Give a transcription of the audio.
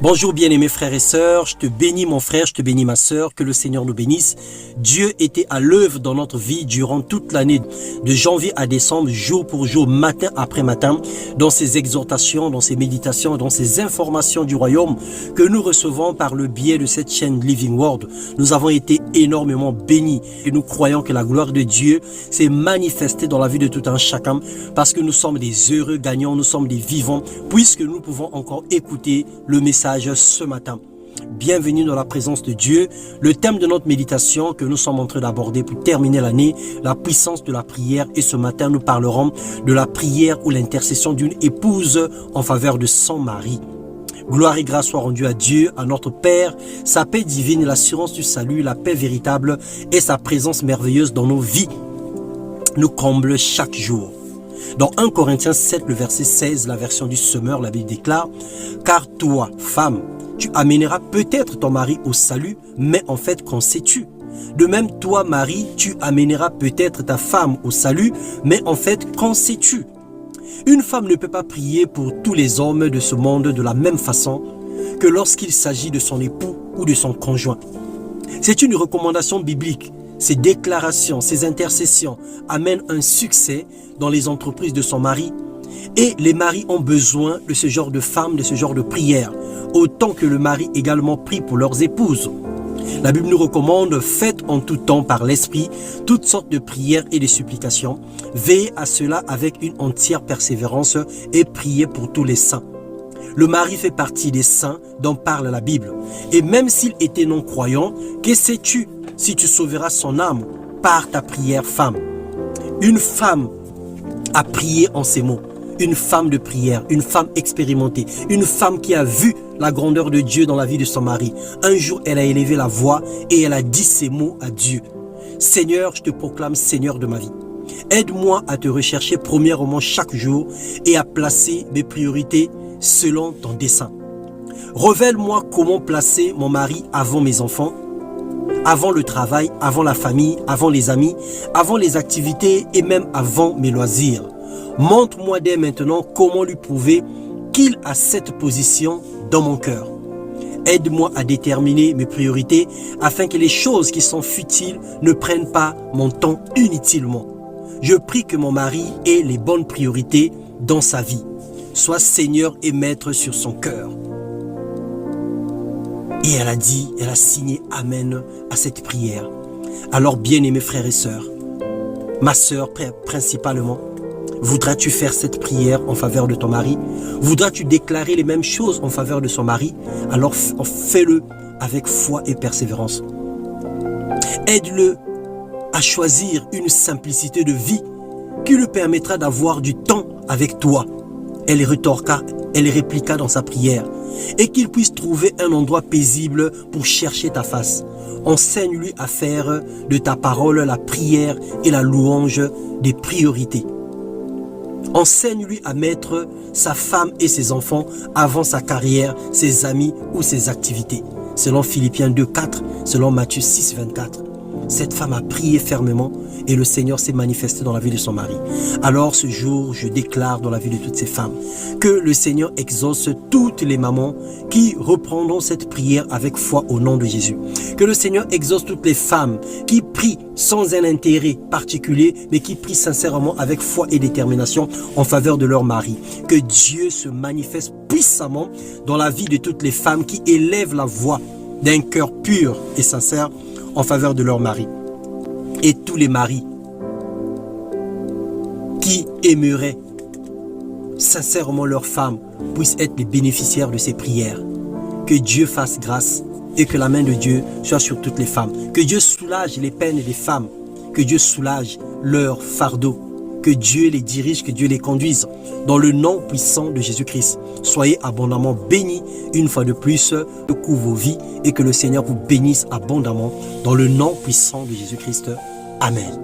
Bonjour bien-aimés frères et sœurs, je te bénis mon frère, je te bénis ma sœur, que le Seigneur nous bénisse. Dieu était à l'œuvre dans notre vie durant toute l'année, de janvier à décembre, jour pour jour, matin après matin, dans ses exhortations, dans ses méditations, dans ses informations du royaume que nous recevons par le biais de cette chaîne Living Word. Nous avons été énormément bénis et nous croyons que la gloire de Dieu s'est manifestée dans la vie de tout un chacun parce que nous sommes des heureux gagnants, nous sommes des vivants puisque nous pouvons encore écouter le message ce matin. Bienvenue dans la présence de Dieu. Le thème de notre méditation que nous sommes en train d'aborder pour terminer l'année, la puissance de la prière. Et ce matin, nous parlerons de la prière ou l'intercession d'une épouse en faveur de son mari. Gloire et grâce soient rendues à Dieu, à notre Père, sa paix divine, l'assurance du salut, la paix véritable et sa présence merveilleuse dans nos vies nous comble chaque jour. Dans 1 Corinthiens 7, le verset 16, la version du Semeur, la Bible déclare « Car toi, femme, tu amèneras peut-être ton mari au salut, mais en fait, qu'en sais-tu? De même, toi, mari, tu amèneras peut-être ta femme au salut, mais en fait, qu'en sais-tu » Une femme ne peut pas prier pour tous les hommes de ce monde de la même façon que lorsqu'il s'agit de son époux ou de son conjoint. C'est une recommandation biblique. Ces déclarations, ces intercessions amènent un succès dans les entreprises de son mari. Et les maris ont besoin de ce genre de femmes, de ce genre de prières, autant que le mari également prie pour leurs épouses. La Bible nous recommande, faites en tout temps par l'Esprit toutes sortes de prières et de supplications. Veillez à cela avec une entière persévérance et priez pour tous les saints. Le mari fait partie des saints dont parle la Bible. Et même s'il était non-croyant, que sais-tu si tu sauveras son âme par ta prière, femme? Une femme a prié en ces mots. Une femme de prière, une femme expérimentée, une femme qui a vu la grandeur de Dieu dans la vie de son mari. Un jour, elle a élevé la voix et elle a dit ces mots à Dieu. Seigneur, je te proclame Seigneur de ma vie. Aide-moi à te rechercher premièrement chaque jour et à placer mes priorités selon ton dessein. Révèle-moi comment placer mon mari avant mes enfants, avant le travail, avant la famille, avant les amis, avant les activités et même avant mes loisirs. Montre-moi dès maintenant comment lui prouver qu'il a cette position dans mon cœur. Aide-moi à déterminer mes priorités afin que les choses qui sont futiles ne prennent pas mon temps inutilement. Je prie que mon mari ait les bonnes priorités dans sa vie. Sois Seigneur et Maître sur son cœur. Et elle a dit, elle a signé Amen à cette prière. Alors bien-aimés frères et sœurs, ma sœur principalement, voudras-tu faire cette prière en faveur de ton mari? Voudras-tu déclarer les mêmes choses en faveur de son mari? Alors fais-le avec foi et persévérance. Aide-le à choisir une simplicité de vie qui lui permettra d'avoir du temps avec toi. Elle répliqua dans sa prière et qu'il puisse trouver un endroit paisible pour chercher ta face. Enseigne-lui à faire de ta parole la prière et la louange des priorités. Enseigne-lui à mettre sa femme et ses enfants avant sa carrière, ses amis ou ses activités. Selon Philippiens 2,4, selon Matthieu 6,24. Cette femme a prié fermement et le Seigneur s'est manifesté dans la vie de son mari. Alors ce jour, je déclare dans la vie de toutes ces femmes que le Seigneur exauce toutes les mamans qui reprendront cette prière avec foi au nom de Jésus. Que le Seigneur exauce toutes les femmes qui prient sans un intérêt particulier, mais qui prient sincèrement avec foi et détermination en faveur de leur mari. Que Dieu se manifeste puissamment dans la vie de toutes les femmes qui élèvent la voix d'un cœur pur et sincère en faveur de leur mari. Et tous les maris qui aimeraient sincèrement leur femme puissent être les bénéficiaires de ces prières. Que Dieu fasse grâce et que la main de Dieu soit sur toutes les femmes. Que Dieu soulage les peines des femmes. Que Dieu soulage leur fardeau. Que Dieu les dirige, que Dieu les conduise. Dans le nom puissant de Jésus-Christ. Soyez abondamment bénis une fois de plus. Que couvre vos vies et que le Seigneur vous bénisse abondamment. Dans le nom puissant de Jésus-Christ. Amen.